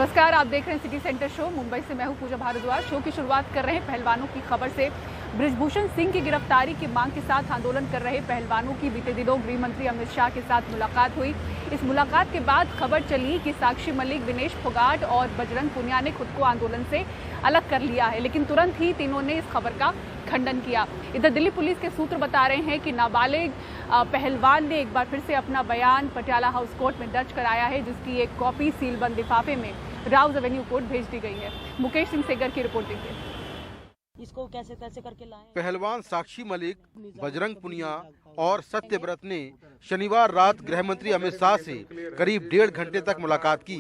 नमस्कार, आप देख रहे हैं सिटी सेंटर शो। मुंबई से मैं हूं पूजा भारद्वाज। शो की शुरुआत कर रहे हैं पहलवानों की खबर से। बृजभूषण सिंह की गिरफ्तारी की मांग के साथ आंदोलन कर रहे पहलवानों की बीते दिनों गृह मंत्री अमित शाह के साथ मुलाकात हुई। इस मुलाकात के बाद खबर चली कि साक्षी मलिक, विनेश फोगाट और बजरंग पुनिया ने खुद को आंदोलन से अलग कर लिया है, लेकिन तुरंत ही तीनों ने इस खबर का खंडन किया। इधर दिल्ली पुलिस के सूत्र बता रहे हैं कि नाबालिग पहलवान ने एक बार फिर से अपना बयान पटियाला हाउस कोर्ट में दर्ज कराया है, जिसकी एक कॉपी सीलबंद लिफाफे में राउज एवेन्यू कोर्ट भेज दी गई है। मुकेश सिंह सेगर की रिपोर्ट देखिए। इसको कैसे करके लाएं? पहलवान साक्षी मलिक, बजरंग पुनिया और सत्यव्रत ने शनिवार रात गृह मंत्री अमित शाह से करीब 1.5 घंटे तक मुलाकात की।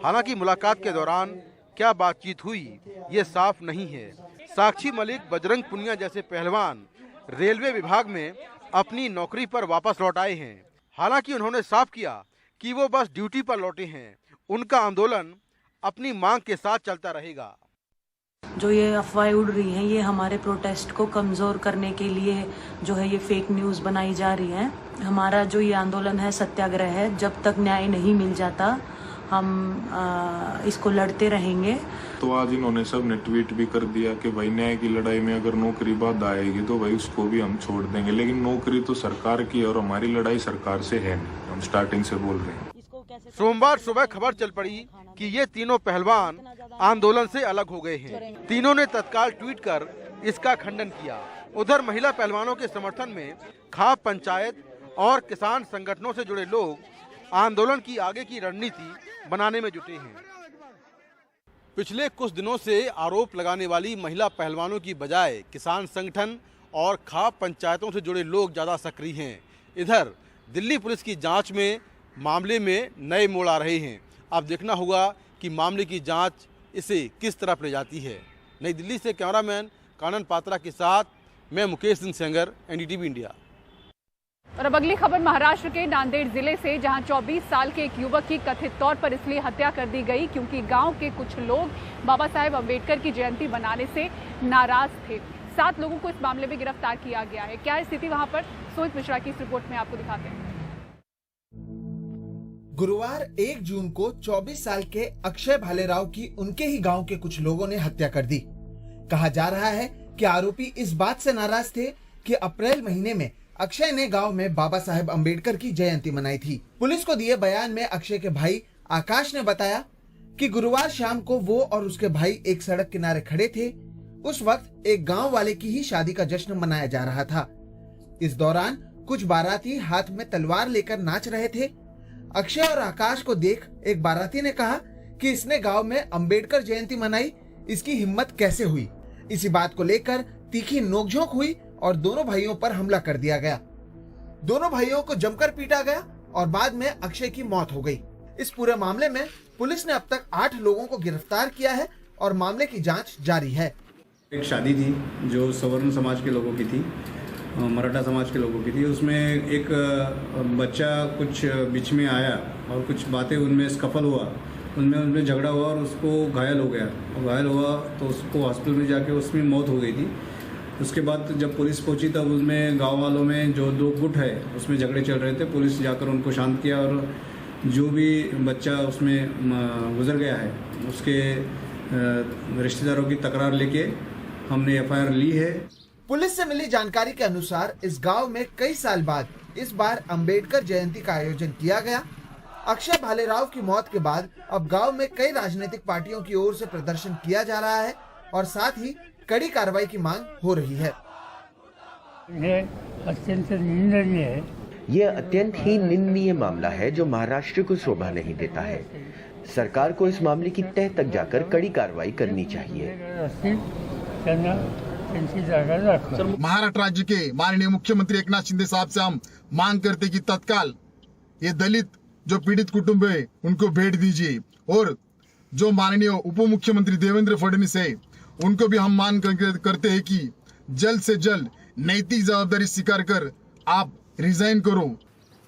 हालांकि मुलाकात के दौरान क्या बातचीत हुई ये साफ नहीं है। साक्षी मलिक, बजरंग पुनिया जैसे पहलवान रेलवे विभाग में अपनी नौकरी पर वापस लौट आए हैं। हालांकि उन्होंने साफ किया कि वो बस ड्यूटी पर लौटे हैं। उनका आंदोलन अपनी मांग के साथ चलता रहेगा। जो ये अफवाहें उड़ रही हैं, ये हमारे प्रोटेस्ट को कमज़ोर करने के लिए जो है ये फेक न्यूज़ बनाई जा रही है। हमारा जो ये आंदोलन है, सत्याग्रह है, जब तक न्याय नहीं मिल जाता हम इसको लड़ते रहेंगे। तो आज इन्होंने सब ने ट्वीट भी कर दिया कि भाई न्याय की लड़ाई में अगर नौकरी बाधा आएगी तो भाई उसको भी हम छोड़ देंगे, लेकिन नौकरी तो सरकार की और हमारी लड़ाई सरकार से है नहीं। हम स्टार्टिंग से बोल रहे हैं। सोमवार सुबह खबर चल पड़ी कि ये तीनों पहलवान आंदोलन से अलग हो गए हैं। तीनों ने तत्काल ट्वीट कर इसका खंडन किया। उधर महिला पहलवानों के समर्थन में खाप पंचायत और किसान संगठनों से जुड़े लोग आंदोलन की आगे की रणनीति बनाने में जुटे हैं। पिछले कुछ दिनों से आरोप लगाने वाली महिला पहलवानों की बजाय किसान संगठन और खाप पंचायतों से जुड़े लोग ज्यादा सक्रिय हैं। इधर दिल्ली पुलिस की जांच में मामले में नए मोड़ आ रहे हैं। अब देखना होगा कि मामले की जांच इसे किस तरफ ले जाती है। नई दिल्ली से कैमरामैन कानन पात्रा के साथ मैं मुकेश सिंह सेंगर, एनडीटीवी इंडिया। और अब अगली खबर महाराष्ट्र के नांदेड़ जिले से, जहां 24 साल के एक युवक की कथित तौर पर इसलिए हत्या कर दी गई क्योंकि गांव के कुछ लोग बाबा साहेब अम्बेडकर की जयंती मनाने से नाराज थे। 7 लोगों को इस मामले में गिरफ्तार किया गया है। क्या स्थिति वहां पर, सोहित मिश्रा की इस रिपोर्ट में आपको दिखाते हैं। गुरुवार 1 जून को 24 साल के अक्षय भालेराव की उनके ही गांव के कुछ लोगों ने हत्या कर दी। कहा जा रहा है कि आरोपी इस बात से नाराज थे कि अप्रैल महीने में अक्षय ने गांव में बाबा साहेब अम्बेडकर की जयंती मनाई थी। पुलिस को दिए बयान में अक्षय के भाई आकाश ने बताया कि गुरुवार शाम को वो और उसके भाई एक सड़क किनारे खड़े थे। उस वक्त एक गांव वाले की ही शादी का जश्न मनाया जा रहा था। इस दौरान कुछ बाराती हाथ में तलवार लेकर नाच रहे थे। अक्षय और आकाश को देख एक बाराती ने कहा कि इसने गांव में अंबेडकर जयंती मनाई, इसकी हिम्मत कैसे हुई। इसी बात को लेकर तीखी नोकझोंक हुई और दोनों भाइयों पर हमला कर दिया गया। दोनों भाइयों को जमकर पीटा गया और बाद में अक्षय की मौत हो गई। इस पूरे मामले में पुलिस ने अब तक 8 लोगों को गिरफ्तार किया है और मामले की जांच जारी है। एक शादी थी जो सवर्ण समाज के लोगों की थी, मराठा समाज के लोगों की थी। उसमें एक बच्चा कुछ बीच में आया और कुछ बातें उनमें स्कफल हुआ, उनमें झगड़ा हुआ और उसको घायल हो गया। घायल हुआ तो उसको हॉस्पिटल में जाके उसमें मौत हो गई थी। उसके बाद जब पुलिस पहुंची तब उसमें गांव वालों में जो 2 गुट है उसमें झगड़े चल रहे थे। पुलिस जाकर उनको शांत किया और जो भी बच्चा उसमें गुजर गया है उसके रिश्तेदारों की तकरार लेके हमने एफआईआर ली है। पुलिस से मिली जानकारी के अनुसार इस गांव में कई साल बाद इस बार अंबेडकर जयंती का आयोजन किया गया। अक्षय भालेराव की मौत के बाद अब गांव में कई राजनीतिक पार्टियों की ओर से प्रदर्शन किया जा रहा है और साथ ही कड़ी कार्रवाई की मांग हो रही है। यह अत्यंत ही निंदनीय मामला है जो महाराष्ट्र को शोभा नहीं देता है। सरकार को इस मामले की तह तक जाकर कड़ी कार्रवाई करनी चाहिए। महाराष्ट्र राज्य के माननीय मुख्यमंत्री एकनाथ शिंदे साहब से हम मांग करते कि तत्काल ये दलित जो पीड़ित कुटुंब है उनको भेंट दीजिए और जो माननीय उप मुख्यमंत्री देवेंद्र फडणवीस है उनको भी हम मांग करते हैं कि जल्द से जल्द नैतिक जवाबदारी स्वीकार कर आप रिजाइन करो।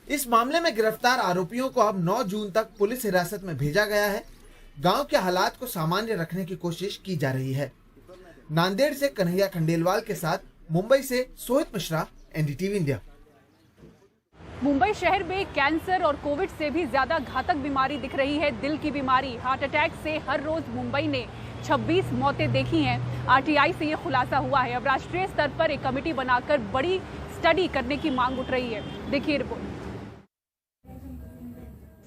इस मामले में गिरफ्तार आरोपियों को अब 9 जून तक पुलिस हिरासत में भेजा गया है। गांव के हालात को सामान्य रखने की कोशिश की जा रही है। नांदेड़ से कन्हैया खंडेलवाल के साथ मुंबई से सोहित मिश्रा, एनडीटीवी इंडिया। मुंबई शहर में कैंसर और कोविड से भी ज्यादा घातक बीमारी दिख रही है दिल की बीमारी। हार्ट अटैक से हर रोज मुंबई ने 26 मौतें देखी हैं। आरटीआई से ये खुलासा हुआ है। अब राष्ट्रीय स्तर पर एक कमेटी बनाकर बड़ी स्टडी करने की मांग उठ रही है। देखिए रिपोर्ट।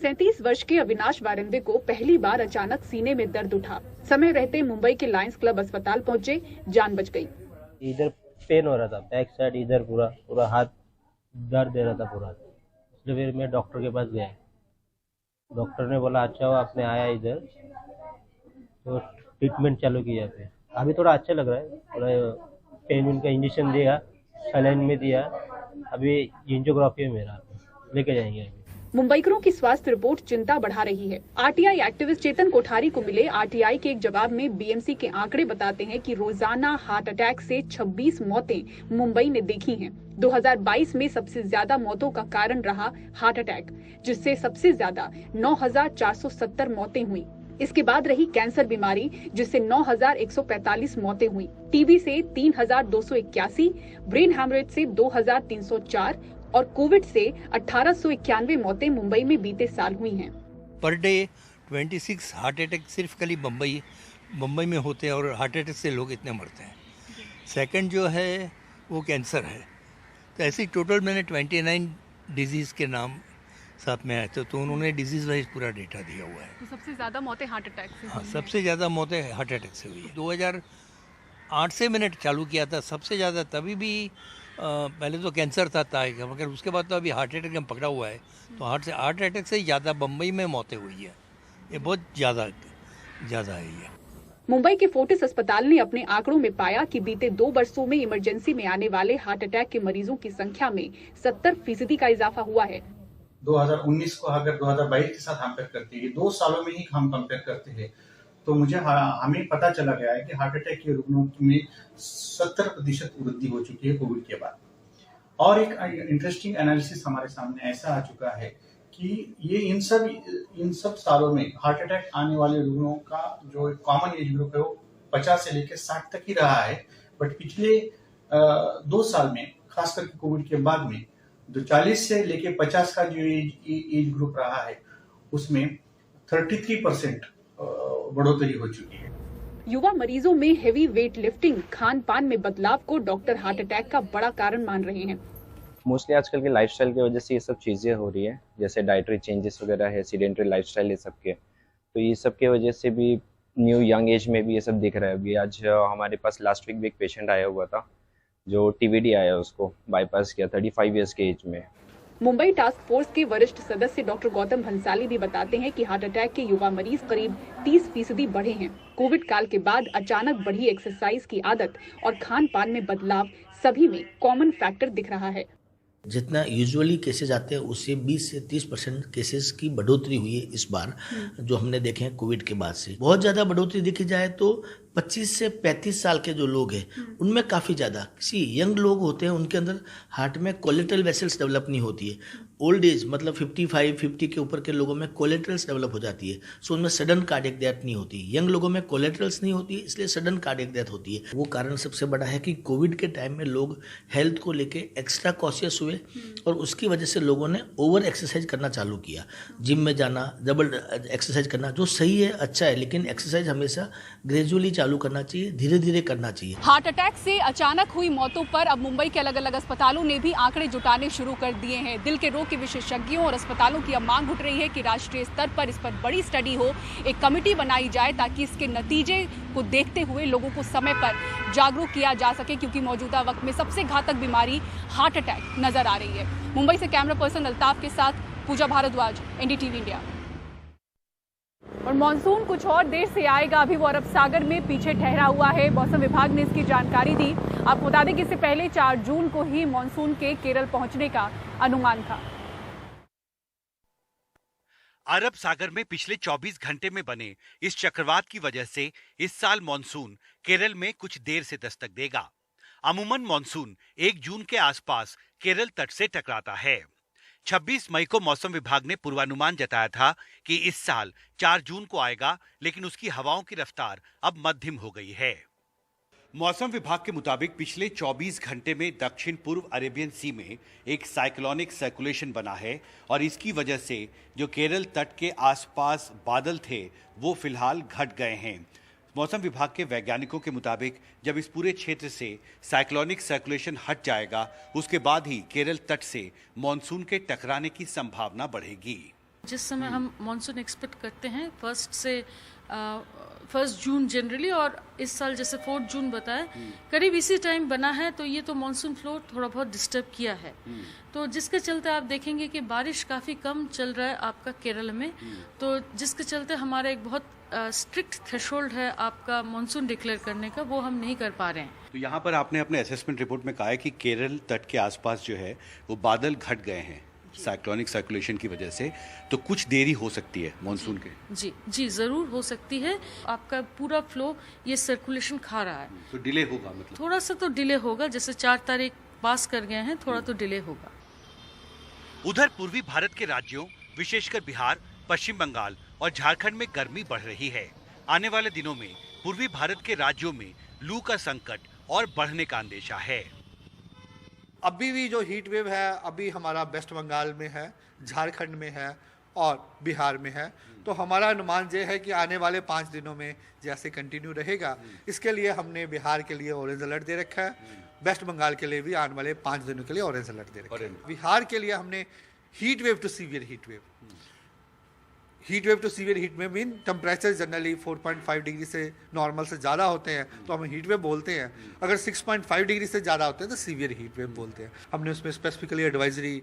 37 वर्ष के अविनाश वारिंदे को पहली बार अचानक सीने में दर्द उठा। समय रहते मुंबई के लायंस क्लब अस्पताल पहुंचे, जान बच गई। इधर पेन हो रहा था, बैक साइड इधर पूरा हाथ दर्द दे रहा था पूरा। इसलिए फिर मैं डॉक्टर के पास गया। डॉक्टर ने बोला अच्छा हुआ आपने आया इधर, तो ट्रीटमेंट चालू किया। फिर अभी थोड़ा अच्छा लग रहा है, थोड़ा पेन का इंजेक्शन दिया, सलाइन में दिया। अभी एंजियोग्राफी है मेरा, लेके जाएंगे अभी। मुंबईकरों की स्वास्थ्य रिपोर्ट चिंता बढ़ा रही है। आरटीआई एक्टिविस्ट चेतन कोठारी को मिले आरटीआई के एक जवाब में बीएमसी के आंकड़े बताते हैं कि रोजाना हार्ट अटैक से 26 मौतें मुंबई ने देखी हैं। 2022 में सबसे ज्यादा मौतों का कारण रहा हार्ट अटैक, जिससे सबसे ज्यादा 9,470 मौतें हुई। इसके बाद रही कैंसर बीमारी, जिससे 9,145 मौतें हुई। टीबी से 3,281, ब्रेन हैमरेज से 2,304 और कोविड से 1,891 मौतें मुंबई में बीते साल हुई हैं। पर डे 26 हार्ट अटैक सिर्फ खाली मुंबई में होते हैं और हार्ट अटैक से लोग इतने मरते हैं। सेकंड जो है वो कैंसर है। तो ऐसे टोटल मैंने 29 डिजीज़ के नाम साथ में आए थे, तो उन्होंने डिजीज़ वाइज पूरा डेटा दिया हुआ है। तो सबसे ज्यादा मौतें हार्ट अटैक से? हाँ, सबसे ज़्यादा मौतें हार्ट अटैक से हुई है। 2008 से मैंने चालू किया था सबसे ज़्यादा, तभी भी पहले तो कैंसर था मगर उसके बाद तो अभी हार्ट अटैक हम पकड़ा हुआ है। तो हार्ट अटैक से ज़्यादा मुंबई में मौतें हुई है, ये बहुत ज़्यादा है ये। मुंबई के फोर्टिस अस्पताल ने अपने आंकड़ों में पाया कि बीते 2 वर्षों में इमरजेंसी में आने वाले हार्ट अटैक के मरीजों की संख्या में 70% का इजाफा हुआ है। 2019 को अगर 2022 के साथ कंपेयर करते हैं, 2 सालों में ही हम कंपेयर करते हैं, तो हमें पता चला गया है कि हार्ट अटैक के रोगियों में 70% वृद्धि हो चुकी है कोविड के बाद। और एक इंटरेस्टिंग एनालिसिस हमारे सामने ऐसा आ चुका है कि ये इन सब सालों में हार्ट अटैक आने वाले रोगियों का जो कॉमन एज ग्रुप है वो 50 से लेकर 60 तक ही रहा है। बट पिछले 2 साल में, खास करके कोविड के बाद में, जो 40 से लेकर 50 का जो एज ग्रुप रहा है उसमें 33% बढ़ोतरी हो चुकी है। युवा मरीजों में हेवी वेट लिफ्टिंग, खान पान में बदलाव को डॉक्टर हार्ट अटैक का बड़ा कारण मान रहे हैं। मोस्टली आजकल के लाइफस्टाइल की वजह से ये सब चीज़ें हो रही है, जैसे डाइटरी चेंजेस वगैरह है, सीडेंटरी लाइफस्टाइल ये सब के, तो ये सब के वजह से भी न्यू यंग एज में भी ये सब दिख रहा है। अभी आज हमारे पास लास्ट वीक भी एक पेशेंट आया हुआ था जो टीबीडी आया, उसको बाईपास किया 35 ईयर्स के एज में। मुंबई टास्क फोर्स के वरिष्ठ सदस्य डॉक्टर गौतम भंसाली भी बताते हैं कि हार्ट अटैक के युवा मरीज करीब 30% बढ़े हैं। कोविड काल के बाद अचानक बढ़ी एक्सरसाइज की आदत और खान पान में बदलाव सभी में कॉमन फैक्टर दिख रहा है। जितना यूजुअली केसेस आते हैं उससे 20 से 30% केसेस की बढ़ोतरी हुई है इस बार, जो हमने देखे हैं कोविड के बाद से। बहुत ज़्यादा बढ़ोतरी देखी जाए तो 25 से 35 साल के जो लोग हैं उनमें काफ़ी ज़्यादा, किसी यंग लोग होते हैं उनके अंदर हार्ट में कोलेटरल वेसल्स डेवलप नहीं होती है। ओल्ड एज मतलब 55-50 के ऊपर के लोगों में कोलेटरल्स डेवलप हो जाती है, सो उनमें सडन कार्डियक डेथ नहीं होती। यंग लोगों में कोलेटरल्स नहीं होती, इसलिए सडन कार्डियक डेथ होती है। वो कारण सबसे बड़ा है कि कोविड के टाइम में लोग हेल्थ को लेके एक्स्ट्रा कॉशियस हुए और उसकी वजह से लोगों ने ओवर एक्सरसाइज करना चालू किया। जिम में जाना, डबल एक्सरसाइज करना, जो सही है अच्छा है, लेकिन एक्सरसाइज हमेशा ग्रेजुअली चालू करना चाहिए, धीरे धीरे करना चाहिए। हार्ट अटैक से अचानक हुई मौतों पर अब मुंबई के अलग अलग अस्पतालों ने भी आंकड़े जुटाने शुरू कर दिए हैं। दिल के रोग के विशेषज्ञों और अस्पतालों की अब मांग उठ रही है कि राष्ट्रीय स्तर पर इस पर बड़ी स्टडी हो, एक कमेटी बनाई जाए ताकि इसके नतीजे को देखते हुए लोगों को समय पर जागरूक किया जा सके, क्योंकि मौजूदा वक्त में सबसे घातक बीमारी हार्ट अटैक नजर आ रही है। मुंबई से कैमरा पर्सन अल्ताफ के साथ पूजा भारद्वाज, एनडीटीवी इंडिया। और मानसून कुछ और देर से आएगा, अभी वो अरब सागर में पीछे ठहरा हुआ है। मौसम विभाग ने इसकी जानकारी दी। आपको बता दें कि इससे पहले 4 जून को ही मानसून के केरल पहुंचने का अनुमान था। अरब सागर में पिछले 24 घंटे में बने इस चक्रवात की वजह से इस साल मानसून केरल में कुछ देर से दस्तक देगा। अमूमन मानसून 1 जून के आसपास केरल तट से टकराता है। 26 मई को मौसम विभाग ने पूर्वानुमान जताया था कि इस साल 4 जून को आएगा, लेकिन उसकी हवाओं की रफ्तार अब मध्यम हो गई है। मौसम विभाग के मुताबिक पिछले 24 घंटे में दक्षिण पूर्व अरेबियन सी में एक साइक्लोनिक सर्कुलेशन बना है और इसकी वजह से जो केरल तट के आसपास बादल थे वो फिलहाल घट गए हैं। मौसम विभाग के वैज्ञानिकों के मुताबिक जब इस पूरे क्षेत्र से साइक्लोनिक सर्कुलेशन हट जाएगा उसके बाद ही केरल तट से मॉनसून के टकराने की संभावना बढ़ेगी। जिस समय हम मॉनसून एक्सपेक्ट करते हैं 1 जून जनरली, और इस साल जैसे 4 जून बताया करीब इसी टाइम बना है, तो ये तो मॉनसून फ्लो थोड़ा बहुत डिस्टर्ब किया है, तो जिसके चलते आप देखेंगे कि बारिश काफ़ी कम चल रहा है आपका केरल में, तो जिसके चलते हमारा एक बहुत स्ट्रिक्ट थ्रेशोल्ड है आपका मॉनसून डिक्लेयर करने का, वो हम नहीं कर पा रहे हैं। तो यहाँ पर आपने अपने असेसमेंट रिपोर्ट में कहा है कि केरल तट के आसपास जो है वो बादल घट गए हैं साइक्लोनिक सर्कुलेशन की वजह से, तो कुछ देरी हो सकती है मॉनसून के। जी ज़रूर हो सकती है। आपका पूरा फ्लो ये सर्कुलेशन खा रहा है, तो डिले होगा, मतलब थोड़ा सा तो डिले होगा, जैसे 4 तारीख पास कर गए हैं, थोड़ा तो डिले होगा। उधर पूर्वी भारत के राज्यों विशेषकर बिहार, पश्चिम बंगाल और झारखंड में गर्मी बढ़ रही है। आने वाले दिनों में पूर्वी भारत के राज्यों में लू का संकट और बढ़ने का अंदेशा है। अभी भी जो हीट वेव है अभी हमारा वेस्ट बंगाल में है, झारखंड में है और बिहार में है, तो हमारा अनुमान ये है कि आने वाले 5 दिनों में जैसे कंटिन्यू रहेगा, इसके लिए हमने बिहार के लिए ऑरेंज अलर्ट दे रखा है, वेस्ट बंगाल के लिए भी आने वाले 5 दिनों के लिए ऑरेंज अलर्ट दे रखा है। बिहार के लिए हमने heat wave to severe heat wave to severe heat wave mean temperature generally 4.5 degree से नॉर्मल से ज़्यादा होते हैं तो हम हीट वेव बोलते हैं, अगर 6.5 डिग्री से ज़्यादा होते हैं तो सीवियर हीट वेव बोलते हैं। हमने उसमें स्पेसिफिकली एडवाइजरी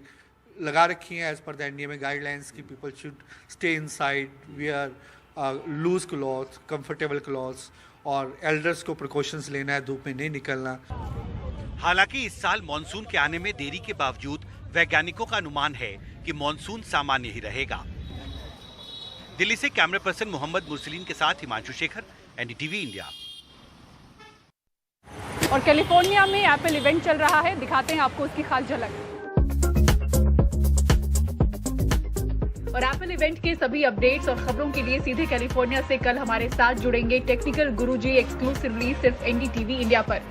लगा रखी है as per the NDMA guidelines की people should stay inside, wear loose cloth, comfortable clothes, और एल्डर्स को प्रिकॉशंस लेना है, धूप में नहीं निकलना। हालांकि इस साल मॉनसून के आने में देरी के बावजूद वैज्ञानिकों का अनुमान है कि मॉनसून सामान्य ही रहेगा। दिल्ली से कैमरा पर्सन मोहम्मद मुरसलीन के साथ हिमांशु शेखर, एनडीटीवी इंडिया। और कैलिफोर्निया में एप्पल इवेंट चल रहा है, दिखाते हैं आपको उसकी खास झलक। और एप्पल इवेंट के सभी अपडेट्स और खबरों के लिए सीधे कैलिफोर्निया से कल हमारे साथ जुड़ेंगे टेक्निकल गुरुजी, एक्सक्लूसिवली सिर्फ एनडीटीवी इंडिया पर।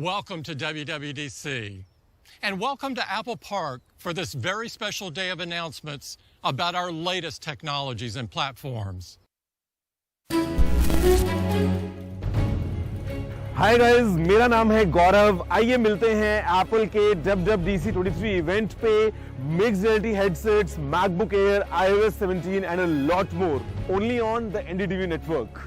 Welcome to WWDC, and welcome to Apple Park for this very special day of announcements about our latest technologies and platforms. Hi guys, मेरा नाम है गौरव। आइए मिलते हैं एप्पल के WWDC 23 इवेंट पे। Mixed reality headsets, MacBook air, iOS 17 and a lot more only on the NDTV network.